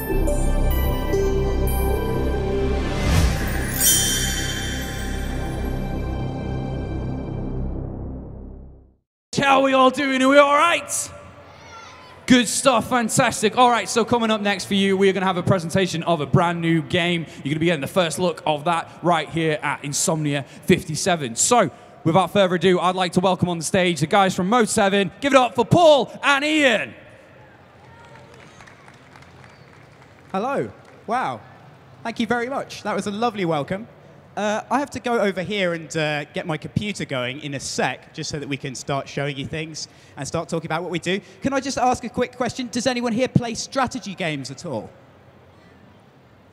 How are we all doing? Are we all right? Good stuff, fantastic. All right, so coming up next for you, we're going to have a presentation of a brand new game. You're going to be getting the first look of that right here at Insomnia 57. So, without further ado, I'd like to welcome on the stage the guys from Mode 7. Give it up for Paul and Ian. Hello. Wow. Thank you very much. That was a lovely welcome. I have to go over here and get my computer going in a sec, just so that we can start showing you things and start talking about what we do. Can I just ask a quick question? Does anyone here play strategy games at all?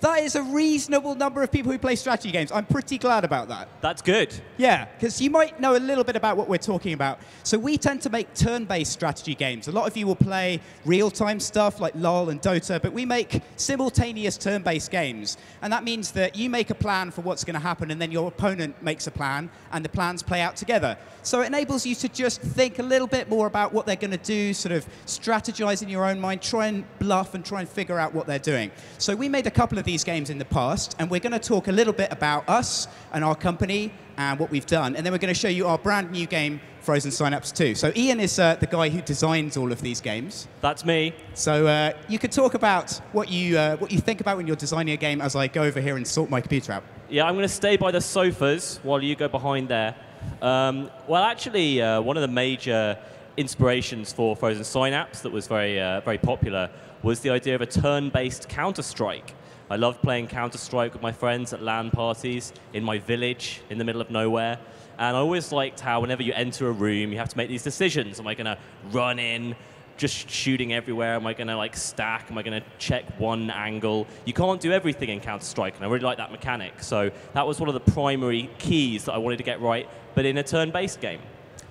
That is a reasonable number of people who play strategy games. I'm pretty glad about that. That's good. Yeah, because you might know a little bit about what we're talking about. So we tend to make turn-based strategy games. A lot of you will play real-time stuff like LoL and Dota, but we make simultaneous turn-based games. And that means that you make a plan for what's going to happen, and then your opponent makes a plan, and the plans play out together. So it enables you to just think a little bit more about what they're going to do, sort of strategize in your own mind, try and bluff and try and figure out what they're doing. So we made a couple of these games in the past, and we're going to talk a little bit about us and our company and what we've done, and then we're going to show you our brand new game, Frozen Synapse 2. So Ian is the guy who designs all of these games. That's me. So you could talk about what you think about when you're designing a game as I go over here and sort my computer out. Yeah, I'm going to stay by the sofas while you go behind there. Well, actually, one of the major inspirations for Frozen Synapse that was very popular was the idea of a turn-based Counter-Strike. I loved playing Counter-Strike with my friends at LAN parties in my village in the middle of nowhere. And I always liked how whenever you enter a room, you have to make these decisions. Am I going to run in, just shooting everywhere? Am I going to like stack? Am I going to check one angle? You can't do everything in Counter-Strike, and I really like that mechanic. So that was one of the primary keys that I wanted to get right, but in a turn-based game.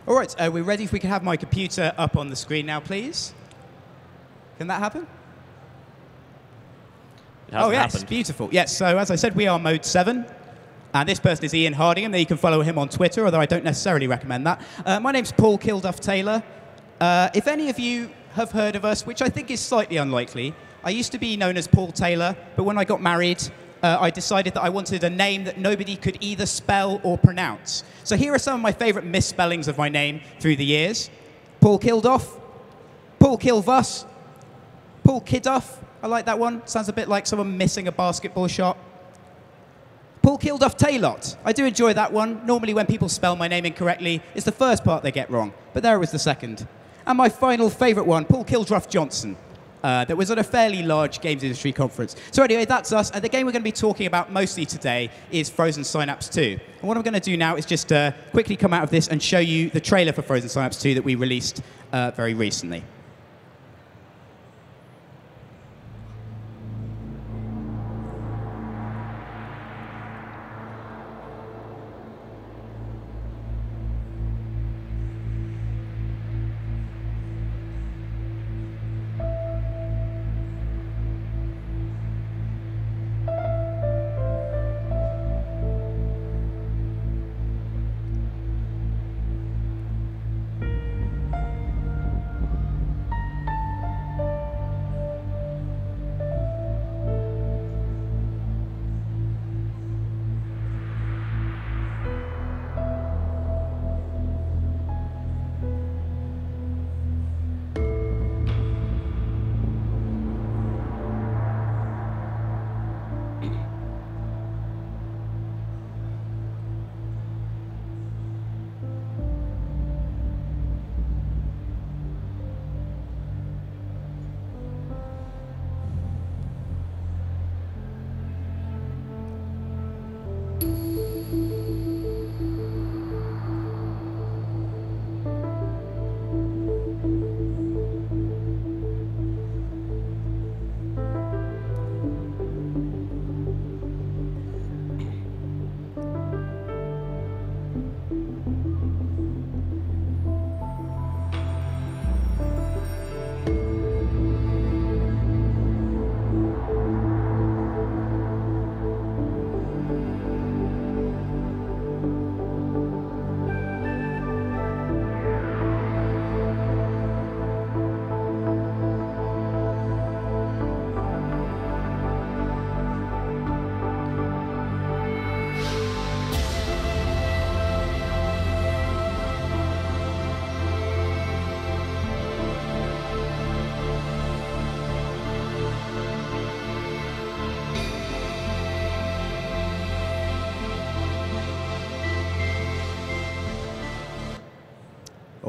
All right, we're ready. If we can have my computer up on the screen now, please. Can that happen? Oh, yes, happened. Beautiful. Yes, so as I said, we are Mode 7. And this person is Ian Hardingham. There you can follow him on Twitter, although I don't necessarily recommend that. My name's Paul Kildruff Taylor. If any of you have heard of us, which I think is slightly unlikely, I used to be known as Paul Taylor, but when I got married, I decided that I wanted a name that nobody could either spell or pronounce. So here are some of my favorite misspellings of my name through the years. Paul Kildruff, Paul Kilvuss, Paul Kidduff. I like that one. Sounds a bit like someone missing a basketball shot. Paul Kildruff Taylott. I do enjoy that one. Normally when people spell my name incorrectly, it's the first part they get wrong. But there was the second. And my final favourite one, Paul Kildruff Johnson. That was at a fairly large games industry conference. So anyway, that's us. And the game we're going to be talking about mostly today is Frozen Synapse 2. And what I'm going to do now is just quickly come out of this and show you the trailer for Frozen Synapse 2 that we released very recently.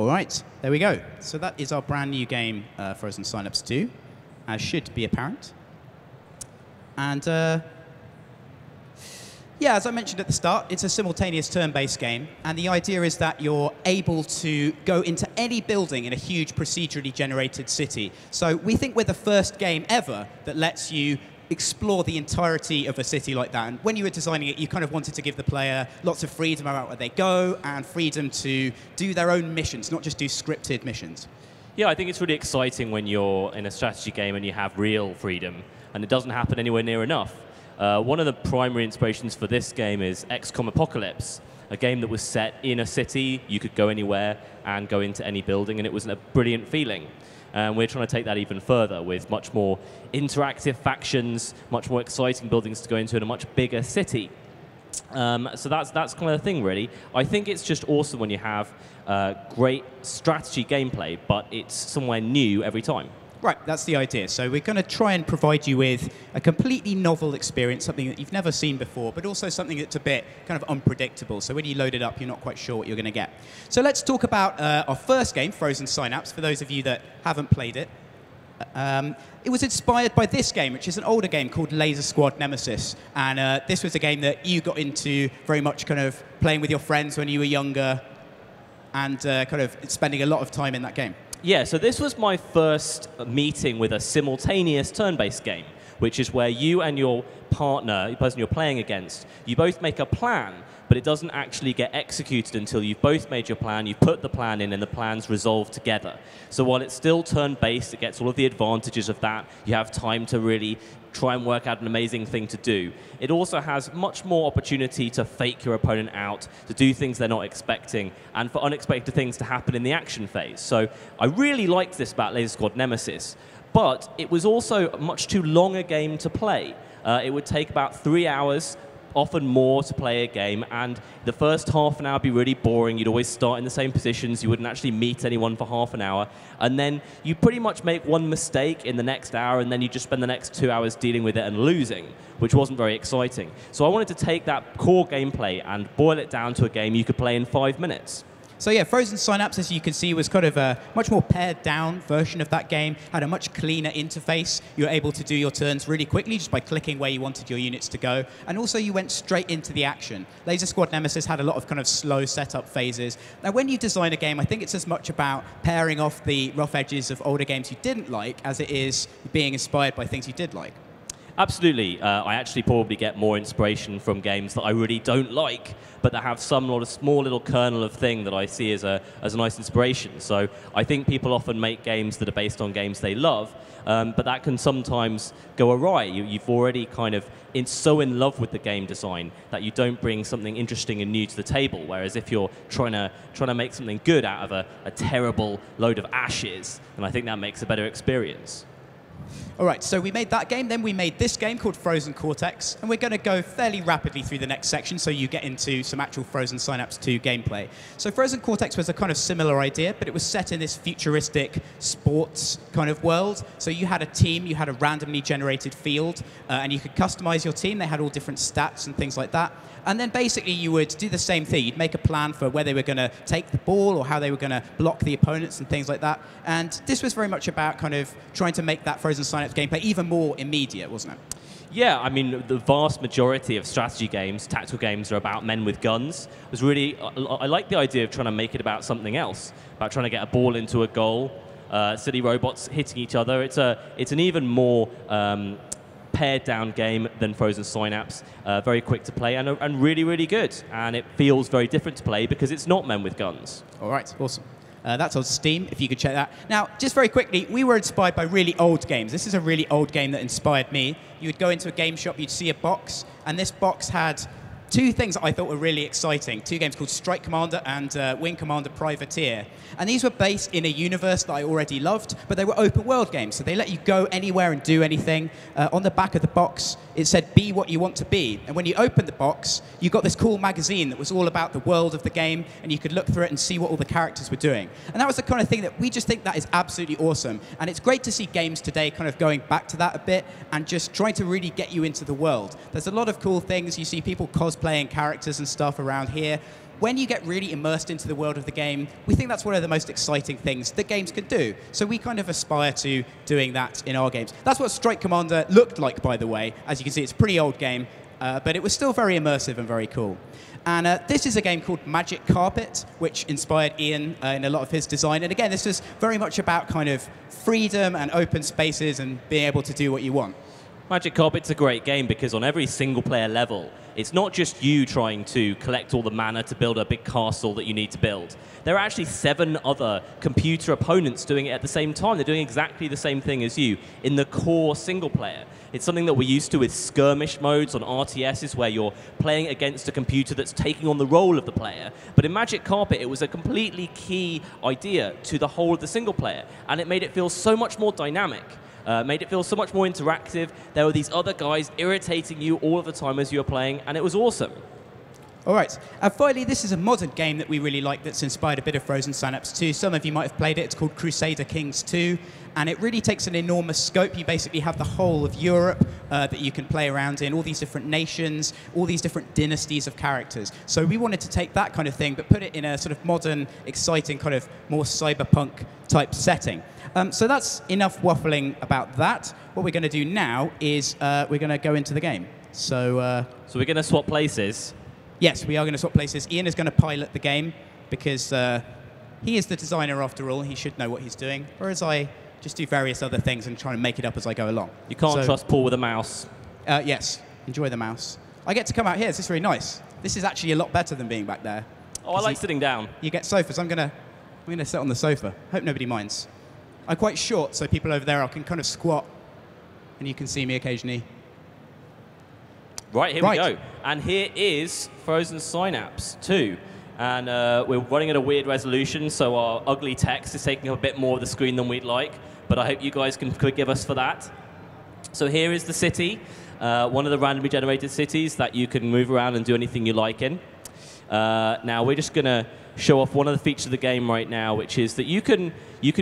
All right, there we go. So that is our brand new game, Frozen Synapse 2, as should be apparent. And yeah, as I mentioned at the start, it's a simultaneous turn-based game, and the idea is that you're able to go into any building in a huge procedurally generated city. So we think we're the first game ever that lets you explore the entirety of a city like that. And when you were designing it, you kind of wanted to give the player lots of freedom about where they go and freedom to do their own missions, not just do scripted missions. Yeah, I think it's really exciting when you're in a strategy game and you have real freedom, and it doesn't happen anywhere near enough. One of the primary inspirations for this game is XCOM Apocalypse, a game that was set in a city. You could go anywhere and go into any building, and it was a brilliant feeling. And we're trying to take that even further with much more interactive factions, much more exciting buildings to go into in a much bigger city. So that's kind of the thing, really. I think it's just awesome when you have great strategy gameplay, but it's somewhere new every time. Right, that's the idea. So we're going to try and provide you with a completely novel experience, something that you've never seen before, but also something that's a bit kind of unpredictable. So when you load it up, you're not quite sure what you're going to get. So let's talk about our first game, Frozen Synapse, for those of you that haven't played it. It was inspired by this game, which is an older game called Laser Squad Nemesis. And this was a game that you got into very much kind of playing with your friends when you were younger and kind of spending a lot of time in that game. Yeah, so this was my first meeting with a simultaneous turn-based game, which is where you and your partner, the person you're playing against, you both make a plan, but it doesn't actually get executed until you've both made your plan, you've put the plan in, and the plan's resolved together. So while it's still turn-based, it gets all of the advantages of that. You have time to really try and work out an amazing thing to do. It also has much more opportunity to fake your opponent out, to do things they're not expecting, and for unexpected things to happen in the action phase. So I really liked this about Laser Squad Nemesis, but it was also much too long a game to play. It would take about 3 hours, often more, to play a game, and the first half an hour would be really boring. You'd always start in the same positions. You wouldn't actually meet anyone for half an hour, and then you pretty much make one mistake in the next hour, and then you just spend the next 2 hours dealing with it and losing, which wasn't very exciting. So I wanted to take that core gameplay and boil it down to a game you could play in 5 minutes. So yeah, Frozen Synapse, as you can see, was kind of a much more pared down version of that game, had a much cleaner interface. You were able to do your turns really quickly just by clicking where you wanted your units to go. And also you went straight into the action. Laser Squad Nemesis had a lot of kind of slow setup phases. Now when you design a game, I think it's as much about pairing off the rough edges of older games you didn't like as it is being inspired by things you did like. Absolutely. I actually probably get more inspiration from games that I really don't like, but that have some sort of small little kernel of thing that I see as a nice inspiration. So I think people often make games that are based on games they love, but that can sometimes go awry. You've already kind of so in love with the game design that you don't bring something interesting and new to the table. Whereas if you're trying to make something good out of a terrible load of ashes, then I think that makes a better experience. All right, so we made that game, then we made this game called Frozen CORTEX, and we're going to go fairly rapidly through the next section so you get into some actual Frozen Synapse 2 gameplay. So Frozen CORTEX was a kind of similar idea, but it was set in this futuristic sports kind of world. So you had a team, you had a randomly generated field, and you could customize your team. They had all different stats and things like that. And then basically you would do the same thing. You'd make a plan for where they were going to take the ball or how they were going to block the opponents and things like that. And this was very much about kind of trying to make that Frozen Synapse gameplay even more immediate, wasn't it? Yeah, I mean, the vast majority of strategy games, tactical games, are about men with guns. It was really, I like the idea of trying to make it about something else, about trying to get a ball into a goal, silly robots hitting each other. It's an even more pared down game than Frozen Synapse, very quick to play and really, really good. And it feels very different to play because it's not men with guns. All right, awesome. That's on Steam, if you could check that. Now, just very quickly, we were inspired by really old games. This is a really old game that inspired me. You would go into a game shop, you'd see a box, and this box had two things that I thought were really exciting. Two games called Strike Commander and Wing Commander Privateer. And these were based in a universe that I already loved, but they were open world games. So they let you go anywhere and do anything. On the back of the box, it said, be what you want to be. And when you opened the box, you got this cool magazine that was all about the world of the game, and you could look through it and see what all the characters were doing. And that was the kind of thing that we just think that is absolutely awesome. And it's great to see games today kind of going back to that a bit and just trying to really get you into the world. There's a lot of cool things. You see people cosplaying characters and stuff around here. when you get really immersed into the world of the game, we think that's one of the most exciting things that games could do. So we kind of aspire to doing that in our games. That's what Strike Commander looked like, by the way. As you can see, it's a pretty old game, but it was still very immersive and very cool. And this is a game called Magic Carpet, which inspired Ian in a lot of his design. And again, this is very much about kind of freedom and open spaces and being able to do what you want. Magic Carpet's a great game because on every single-player level, it's not just you trying to collect all the mana to build a big castle that you need to build. There are actually 7 other computer opponents doing it at the same time. They're doing exactly the same thing as you in the core single-player. It's something that we're used to with skirmish modes on RTSs where you're playing against a computer that's taking on the role of the player. But in Magic Carpet, it was a completely key idea to the whole of the single-player, and it made it feel so much more dynamic. Made it feel so much more interactive. There were these other guys irritating you all of the time as you were playing, and it was awesome. All right. Finally, this is a modern game that we really like that's inspired a bit of Frozen Synapse 2. Some of you might have played it. It's called Crusader Kings 2, and it really takes an enormous scope. You basically have the whole of Europe that you can play around in, all these different nations, all these different dynasties of characters. So we wanted to take that kind of thing, but put it in a sort of modern, exciting, kind of more cyberpunk-type setting. So that's enough waffling about that. What we're going to do now is we're going to go into the game. So we're going to swap places. Yes, we are going to swap places. Ian is going to pilot the game because he is the designer after all. He should know what he's doing, whereas I just do various other things and try and make it up as I go along. You can't trust Paul with a mouse. Yes, enjoy the mouse. I get to come out here. This is really nice. This is actually a lot better than being back there. Oh, I like sitting down. You get sofas. I'm going to sit on the sofa. Hope nobody minds. I'm quite short, so people over there, I can kind of squat, and you can see me occasionally. Right, here we go. And here is Frozen Synapse 2. And we're running at a weird resolution, so our ugly text is taking up a bit more of the screen than we'd like. But I hope you guys can forgive us for that. So here is the city, one of the randomly generated cities that you can move around and do anything you like in. Now, we're just going to show off one of the features of the game right now, which is that you can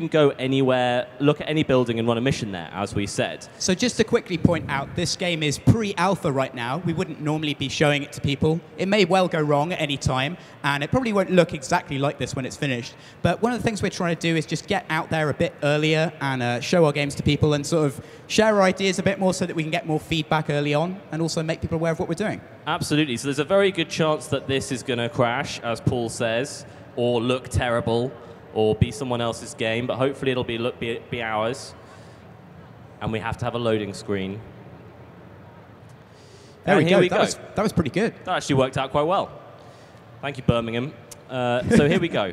go anywhere, look at any building and run a mission there, as we said. So just to quickly point out, this game is pre-alpha right now. We wouldn't normally be showing it to people. It may well go wrong at any time, and it probably won't look exactly like this when it's finished. But one of the things we're trying to do is just get out there a bit earlier and show our games to people and sort of share our ideas a bit more so that we can get more feedback early on and also make people aware of what we're doing. Absolutely. So there's a very good chance that this is going to crash, as Paul says, or look terrible, or be someone else's game, but hopefully it'll be ours. And we have to have a loading screen. There we go. That was pretty good. That actually worked out quite well. Thank you, Birmingham. So here we go.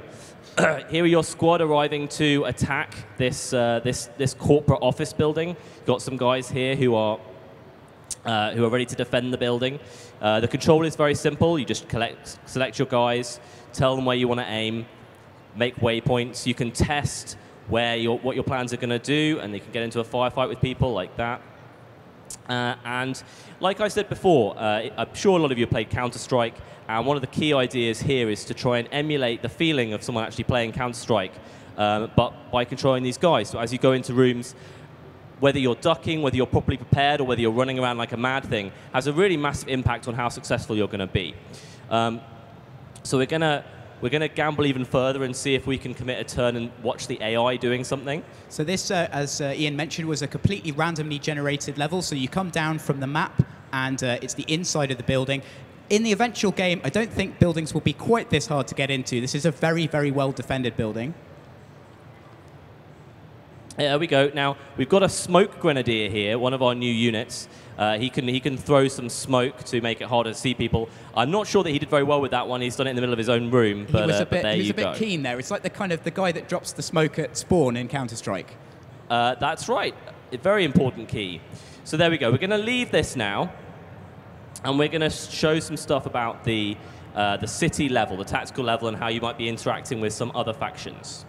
Here are your squad arriving to attack this corporate office building. You've got some guys here who are ready to defend the building. The control is very simple. You just select your guys, tell them where you want to aim, make waypoints. You can test what your plans are going to do, and they can get into a firefight with people like that. And like I said before, I'm sure a lot of you have played Counter-Strike, and one of the key ideas here is to try and emulate the feeling of someone actually playing Counter-Strike, but by controlling these guys. So as you go into rooms, whether you're ducking, whether you're properly prepared, or whether you're running around like a mad thing, has a really massive impact on how successful you're going to be. So we're going to gamble even further and see if we can commit a turn and watch the AI doing something. So this, as Ian mentioned, was a completely randomly generated level. So you come down from the map, and it's the inside of the building. In the eventual game, I don't think buildings will be quite this hard to get into. This is a very, very well-defended building. There we go. Now, we've got a smoke grenadier here, one of our new units. He can throw some smoke to make it harder to see people. I'm not sure that he did very well with that one. He's done it in the middle of his own room, but he was a bit keen there. It's like the guy that drops the smoke at spawn in Counter-Strike. That's right. A very important key. So there we go. We're going to leave this now, and we're going to show some stuff about the city level, the tactical level, and how you might be interacting with some other factions.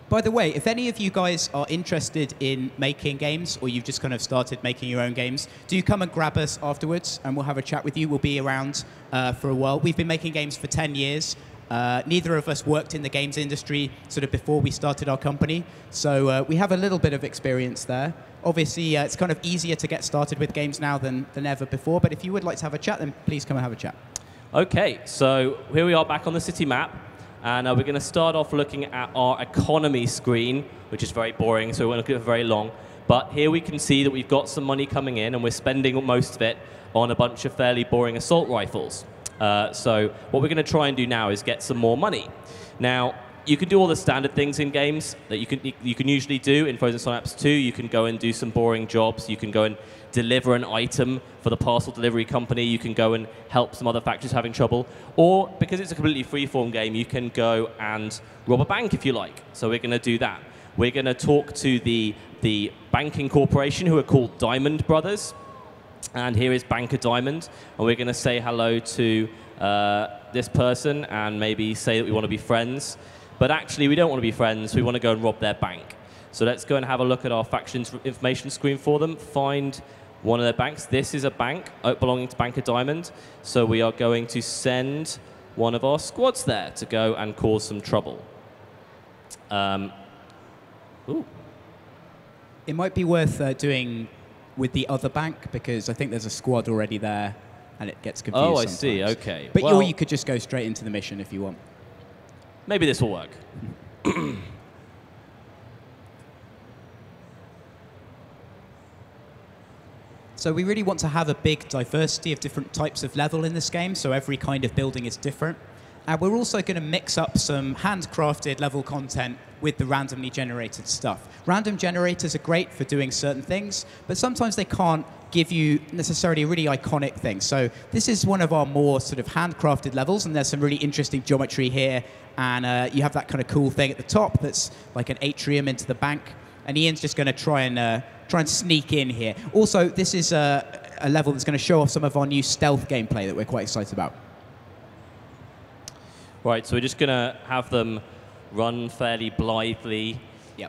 By the way, if any of you guys are interested in making games, or you've just kind of started making your own games, do come and grab us afterwards, and we'll have a chat with you. We'll be around for a while. We've been making games for 10 years. Neither of us worked in the games industry sort of before we started our company, so we have a little bit of experience there. Obviously, it's kind of easier to get started with games now than ever before, but if you would like to have a chat, then please come and have a chat. Okay, so here we are back on the city map, and we're going to start off looking at our economy screen, which is very boring, so we won't look at it for very long. But here we can see that we've got some money coming in, and we're spending most of it on a bunch of fairly boring assault rifles. So what we're going to try and do now is get some more money. Now, you can do all the standard things in games that you can usually do in Frozen Synapse 2. You can go and do some boring jobs. You can go and deliver an item for the parcel delivery company. You can go and help some other factories having trouble. Or, because it's a completely free-form game, you can go and rob a bank if you like. So we're going to do that. We're going to talk to the banking corporation, who are called Diamond Brothers. And here is Banker Diamond. And we're going to say hello to this person and maybe say that we want to be friends. But actually, we don't want to be friends. We want to go and rob their bank. So let's go and have a look at our factions information screen for them. Find one of their banks. This is a bank belonging to Banker Diamond. So we are going to send one of our squads there to go and cause some trouble. Ooh. It might be worth doing with the other bank, because I think there's a squad already there, and it gets confused Oh, I sometimes. see. Okay. But well, you could just go straight into the mission if you want. maybe this will work. So we really want to have a big diversity of different types of level in this game, so every kind of building is different. And we're also going to mix up some handcrafted level content with the randomly generated stuff. Random generators are great for doing certain things, but sometimes they can't give you necessarily a really iconic thing. So this is one of our more sort of handcrafted levels, and there's some really interesting geometry here. And you have that kind of cool thing at the top that's like an atrium into the bank. And Ian's just going to try and sneak in here. Also, this is a level that's going to show off some of our new stealth gameplay that we're quite excited about. Right, so we're just going to have them run fairly blithely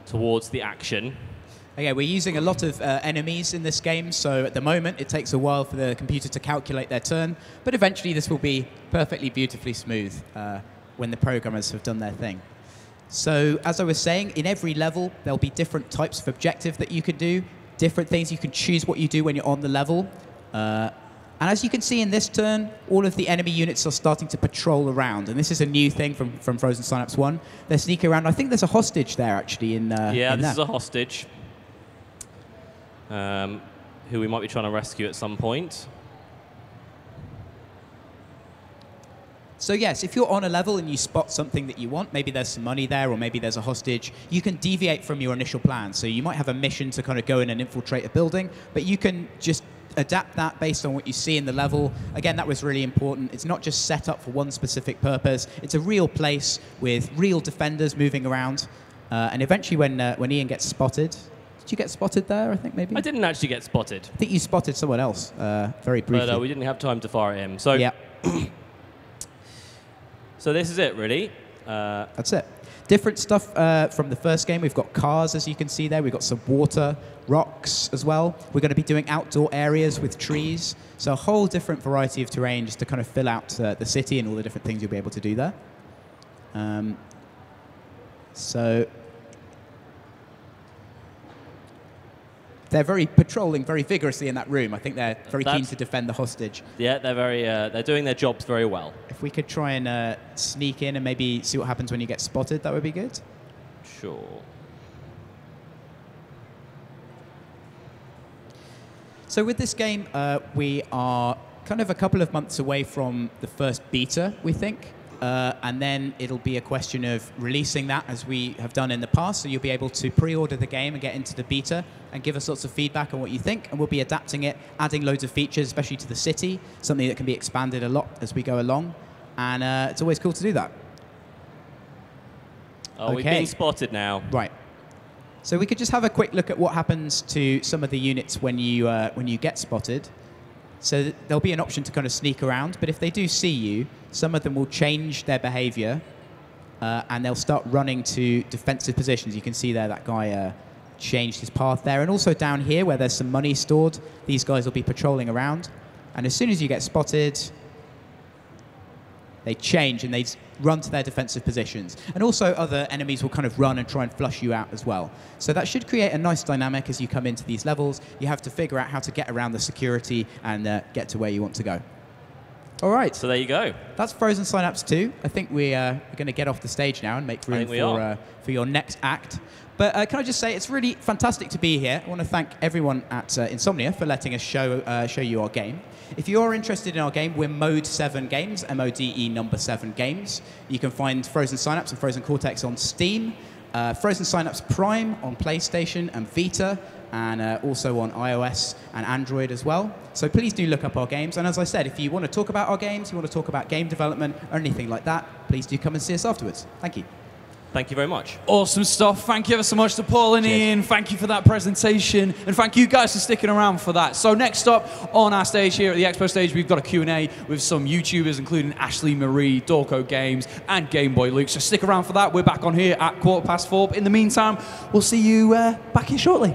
towards the action. Okay, we're using a lot of enemies in this game, so at the moment it takes a while for the computer to calculate their turn, but eventually this will be perfectly beautifully smooth when the programmers have done their thing. So, as I was saying, in every level there'll be different types of objective that you can do, different things. You can choose what you do when you're on the level. And as you can see in this turn, all of the enemy units are starting to patrol around. And this is a new thing from Frozen Synapse 1. They're sneaking around. I think there's a hostage there, actually, in Yeah, in this that. is a hostage who we might be trying to rescue at some point. So yes, if you're on a level and you spot something that you want, maybe there's some money there or maybe there's a hostage, you can deviate from your initial plan. So you might have a mission to kind of go in and infiltrate a building, but you can just adapt that based on what you see in the level. Again, that was really important. It's not just set up for one specific purpose. It's a real place with real defenders moving around. And eventually when Ian gets spotted, did you get spotted there, I think, maybe? I didn't actually get spotted. I think you spotted someone else very briefly. But we didn't have time to fire at him. So, yeah. So this is it, really. That's it. Different stuff from the first game. We've got cars, as you can see there. We've got some water, rocks as well. We're going to be doing outdoor areas with trees. So a whole different variety of terrain just to kind of fill out the city and all the different things you'll be able to do there. So they're patrolling very vigorously in that room. I think they're very keen to defend the hostage. Yeah, they're doing their jobs very well. If we could try and sneak in and maybe see what happens when you get spotted, that would be good. Sure. So with this game, we are kind of a couple of months away from the first beta, we think. And then it'll be a question of releasing that as we have done in the past. So you'll be able to pre-order the game and get into the beta and give us lots of feedback on what you think. And we'll be adapting it, adding loads of features, especially to the city, something that can be expanded a lot as we go along. And it's always cool to do that. Oh, we've been spotted now. Right. So we could just have a quick look at what happens to some of the units when you get spotted. So there'll be an option to kind of sneak around, but if they do see you, some of them will change their behavior and they'll start running to defensive positions. You can see there that guy changed his path there. And also down here where there's some money stored, these guys will be patrolling around. And as soon as you get spotted, they change and they run to their defensive positions. And also other enemies will kind of run and try and flush you out as well. So that should create a nice dynamic as you come into these levels. You have to figure out how to get around the security and get to where you want to go. All right. So there you go. That's Frozen Synapse 2. I think we're going to get off the stage now and make room for your next act. But can I just say, it's really fantastic to be here. I want to thank everyone at Insomnia for letting us show you our game. If you are interested in our game, we're Mode 7 Games, MODE number 7 Games. You can find Frozen Synapse and Frozen CORTEX on Steam, Frozen Synapse Prime on PlayStation and Vita, and also on iOS and Android as well. So please do look up our games. And as I said, if you want to talk about our games, you want to talk about game development or anything like that, please do come and see us afterwards. Thank you. Thank you very much. Awesome stuff. Thank you ever so much to Paul and Ian. Thank you for that presentation. And thank you guys for sticking around for that. So next up on our stage here at the Expo stage, we've got a Q&A with some YouTubers, including Ashley Marie, Dorco Games, and Game Boy Luke. So stick around for that. We're back on here at 4:15. But in the meantime, we'll see you back here shortly.